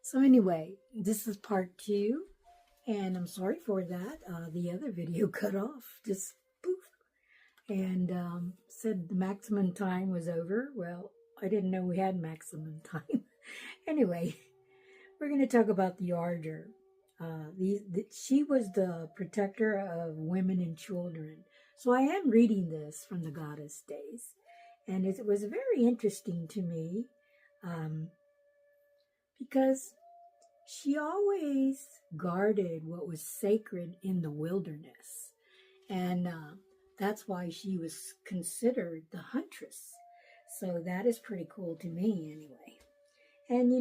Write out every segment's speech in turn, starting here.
So anyway, this is part 2, and I'm sorry for that. The other video cut off, just poof, and said the maximum time was over. Well, I didn't know we had maximum time. Anyway, we're going to talk about the Ardor. She was the protector of women and children. So I am reading this from the Goddess days, and it was very interesting to me because she always guarded what was sacred in the wilderness. And that's why she was considered the Huntress. So that is pretty cool to me anyway. And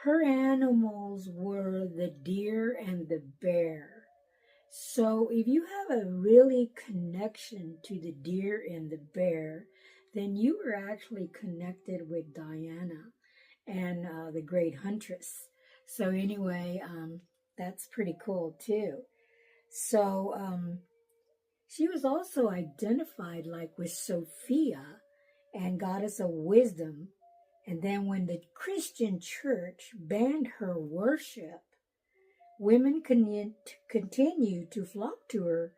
her animals were the deer and the bear. So if you have a really connection to the deer and the bear, then you were actually connected with Diana and the great Huntress. So anyway, that's pretty cool too. So she was also identified like with Sophia and goddess of wisdom. And then when the Christian church banned her worship, women continued to flock to her,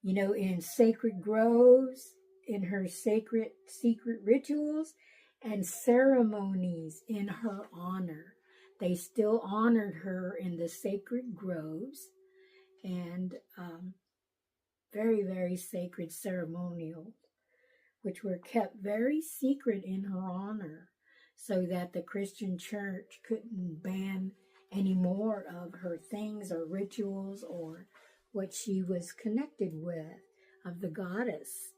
in sacred groves, in her sacred secret rituals and ceremonies in her honor. They still honored her in the sacred groves and very, very sacred ceremonials, which were kept very secret in her honor so that the Christian church couldn't ban any more of her things or rituals or what she was connected with of the goddess.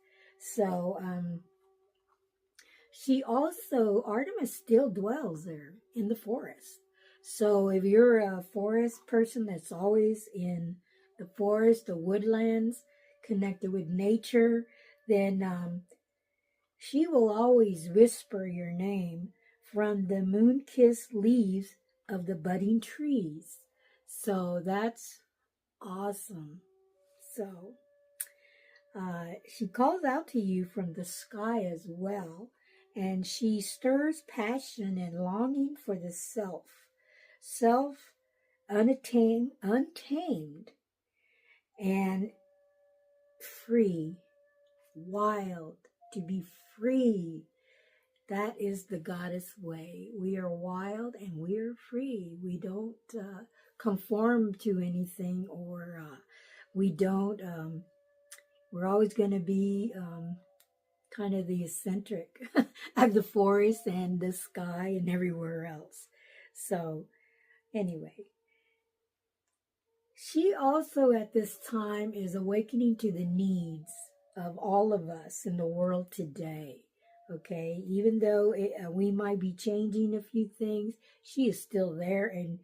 So she also, Artemis still dwells there in the forest. So if you're a forest person that's always in the forest, the woodlands, connected with nature, then she will always whisper your name from the moon-kissed leaves of the budding trees. So that's awesome. So she calls out to you from the sky as well, and she stirs passion and longing for the self untamed and free, wild, to be free. That is the goddess way. We are wild and we are free. We don't conform to anything, or we don't, we're always going to be kind of the eccentric of the forest and the sky and everywhere else. So anyway, she also at this time is awakening to the needs of all of us in the world today. Okay, even though we might be changing a few things, she is still there, and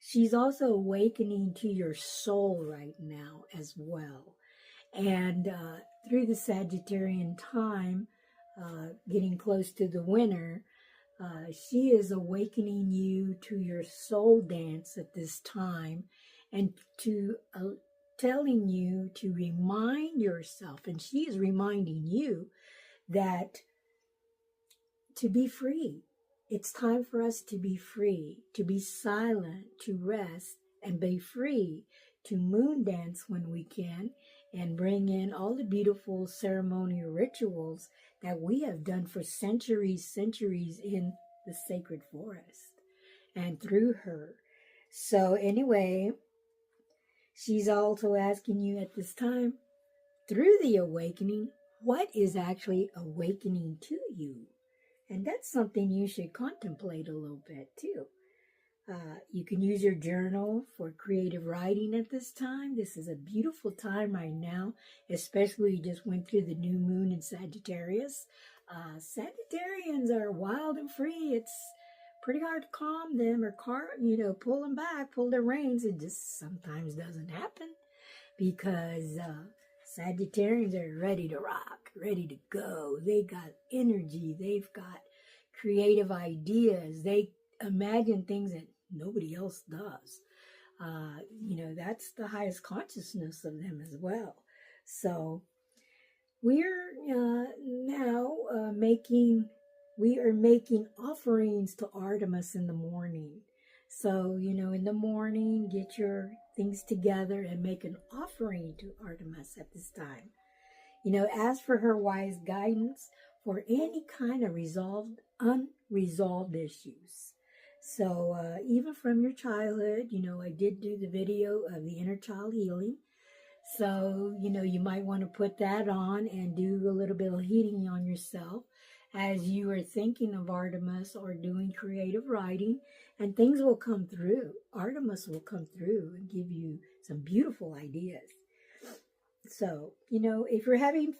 she's also awakening to your soul right now as well. And through the Sagittarian time, getting close to the winter, she is awakening you to your soul dance at this time, and to telling you to remind yourself, and she is reminding you that to be free. It's time for us to be free, to be silent, to rest, and be free, to moon dance when we can, and bring in all the beautiful ceremonial rituals that we have done for centuries in the sacred forest and through her. So anyway, she's also asking you at this time, through the awakening, what is actually awakening to you? And that's something you should contemplate a little bit too. You can use your journal for creative writing at this time. This is a beautiful time right now, especially you just went through the new moon in Sagittarius. Sagittarians are wild and free. It's pretty hard to calm them or pull them back, pull their reins. It just sometimes doesn't happen because Sagittarians are ready to rock, ready to go. They got energy. They've got creative ideas. They imagine things that nobody else does. That's the highest consciousness of them as well. So we're now making we are making offerings to Artemis in the morning. So, in the morning, get your things together and make an offering to Artemis at this time. Ask for her wise guidance for any kind of unresolved issues. So even from your childhood, I did do the video of the inner child healing. So, you might want to put that on and do a little bit of healing on yourself as you are thinking of Artemis or doing creative writing, and things will come through. Artemis will come through and give you some beautiful ideas. So, if you're having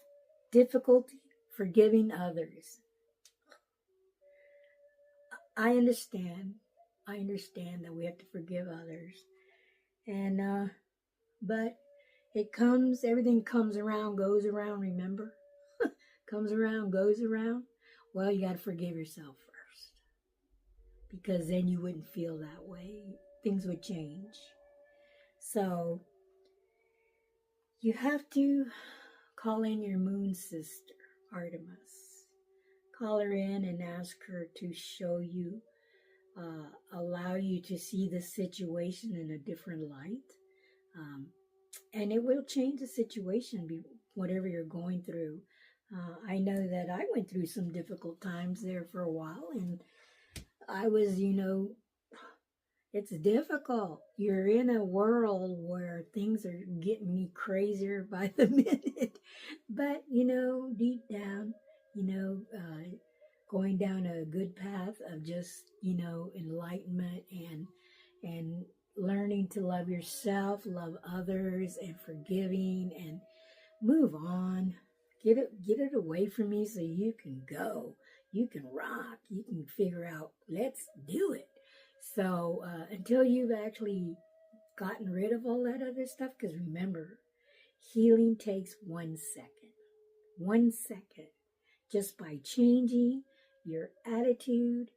difficulty forgiving others, I understand that we have to forgive others. And, but everything comes around, goes around, remember? Comes around, goes around. Well, you got to forgive yourself first, because then you wouldn't feel that way. Things would change. So you have to call in your moon sister, Artemis. Call her in and ask her to show you, allow you to see the situation in a different light. And it will change the situation, whatever you're going through. I know that I went through some difficult times there for a while, and I was, it's difficult. You're in a world where things are getting crazier by the minute. But, deep down, going down a good path of just, enlightenment and learning to love yourself, love others, and forgiving, and move on. Get it away from you so you can go. You can rock. You can figure out, let's do it. So until you've actually gotten rid of all that other stuff, because remember, healing takes 1 second. 1 second. Just by changing your attitude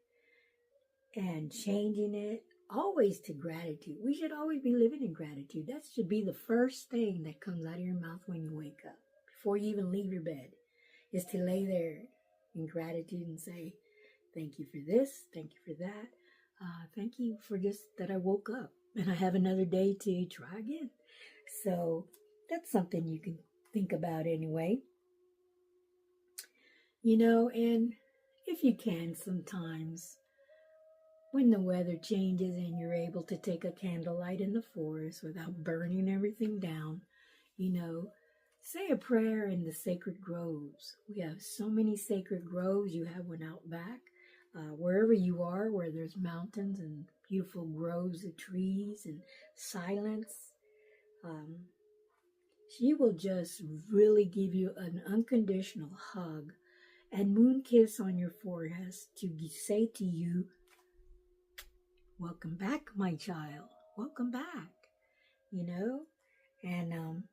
and changing it always to gratitude. We should always be living in gratitude. That should be the first thing that comes out of your mouth when you wake up, before you even leave your bed, is to lay there in gratitude and say, thank you for this, thank you for that, thank you for just that I woke up and I have another day to try again. So that's something you can think about anyway. And if you can, sometimes when the weather changes and you're able to take a candlelight in the forest without burning everything down, say a prayer in the sacred groves. We have so many sacred groves. You have one out back. Wherever you are, where there's mountains and beautiful groves of trees and silence, she will just really give you an unconditional hug and moon kiss on your forehead to say to you, welcome back, my child. Welcome back. And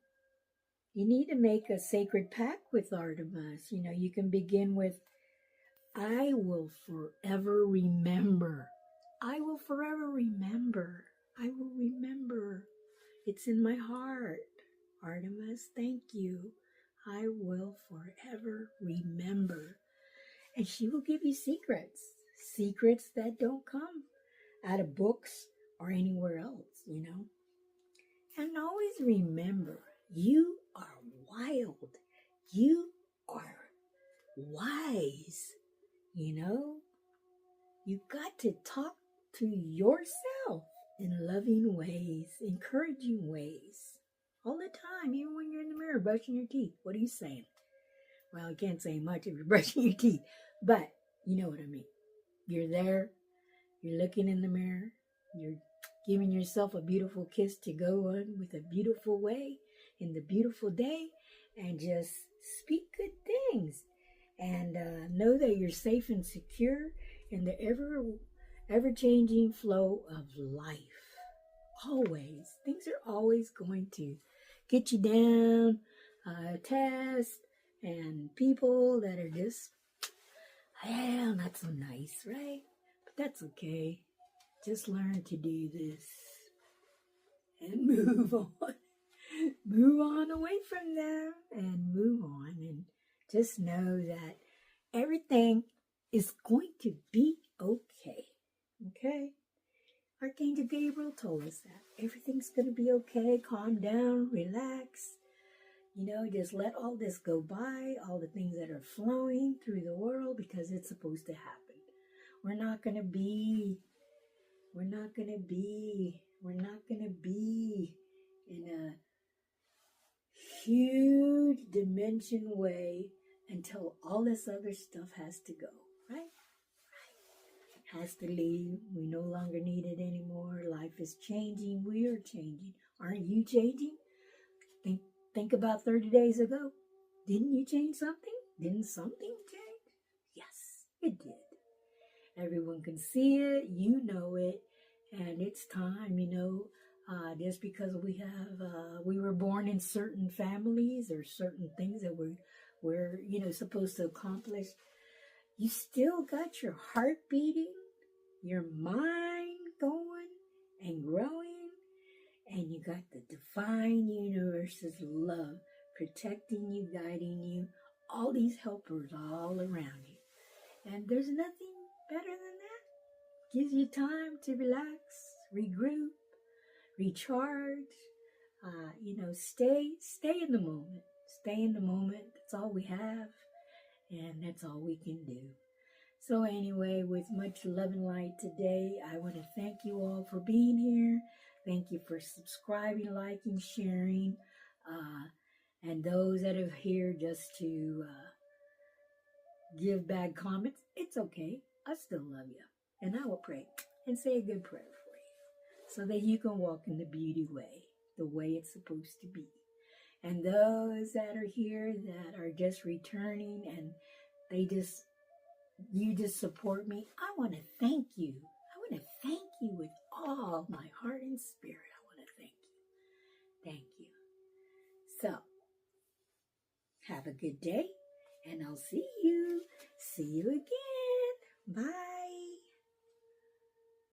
you need to make a sacred pact with Artemis. You can begin with, I will forever remember. I will forever remember. I will remember. It's in my heart. Artemis, thank you. I will forever remember. And she will give you secrets that don't come out of books or anywhere else, And always remember, you are wild. You are wise, You've got to talk to yourself in loving ways, encouraging ways, all the time, even when you're in the mirror brushing your teeth. What are you saying? Well, I can't say much if you're brushing your teeth, but you know what I mean. You're there, you're looking in the mirror, you're giving yourself a beautiful kiss to go on with a beautiful way in the beautiful day, and just speak good things, and know that you're safe and secure in the ever-changing flow of life. Always. Things are always going to get you down, tests, and people that are just, not so nice, right? But that's okay. Just learn to do this and move on. Move on away from them and move on. And just know that everything is going to be okay. Okay? Archangel Gabriel told us that. Everything's going to be okay. Calm down, relax. Just let all this go by, all the things that are flowing through the world, because it's supposed to happen. We're not going to be in a huge dimension way until all this other stuff has to go, right? Has to leave. We no longer need it anymore. Life is changing. We are changing. Aren't you changing? Think about 30 days ago. Didn't you change something? Didn't something change? Yes, it did. Everyone can see it. You know it. And it's time, just because we were born in certain families or certain things that we're supposed to accomplish. You still got your heart beating, your mind going and growing, and you got the divine universe's love protecting you, guiding you, all these helpers all around you. And there's nothing better than that. Gives you time to relax, regroup, recharge, stay in the moment. Stay in the moment. That's all we have, and that's all we can do. So anyway, with much love and light today, I want to thank you all for being here. Thank you for subscribing, liking, sharing, and those that are here just to give bad comments. It's okay. I still love you. And I will pray and say a good prayer for you so that you can walk in the beauty way, the way it's supposed to be. And those that are here that are just returning and you just support me, I want to thank you. I want to thank you with all my heart and spirit. I want to thank you. Thank you. So, have a good day, and I'll see you. See you again. Bye.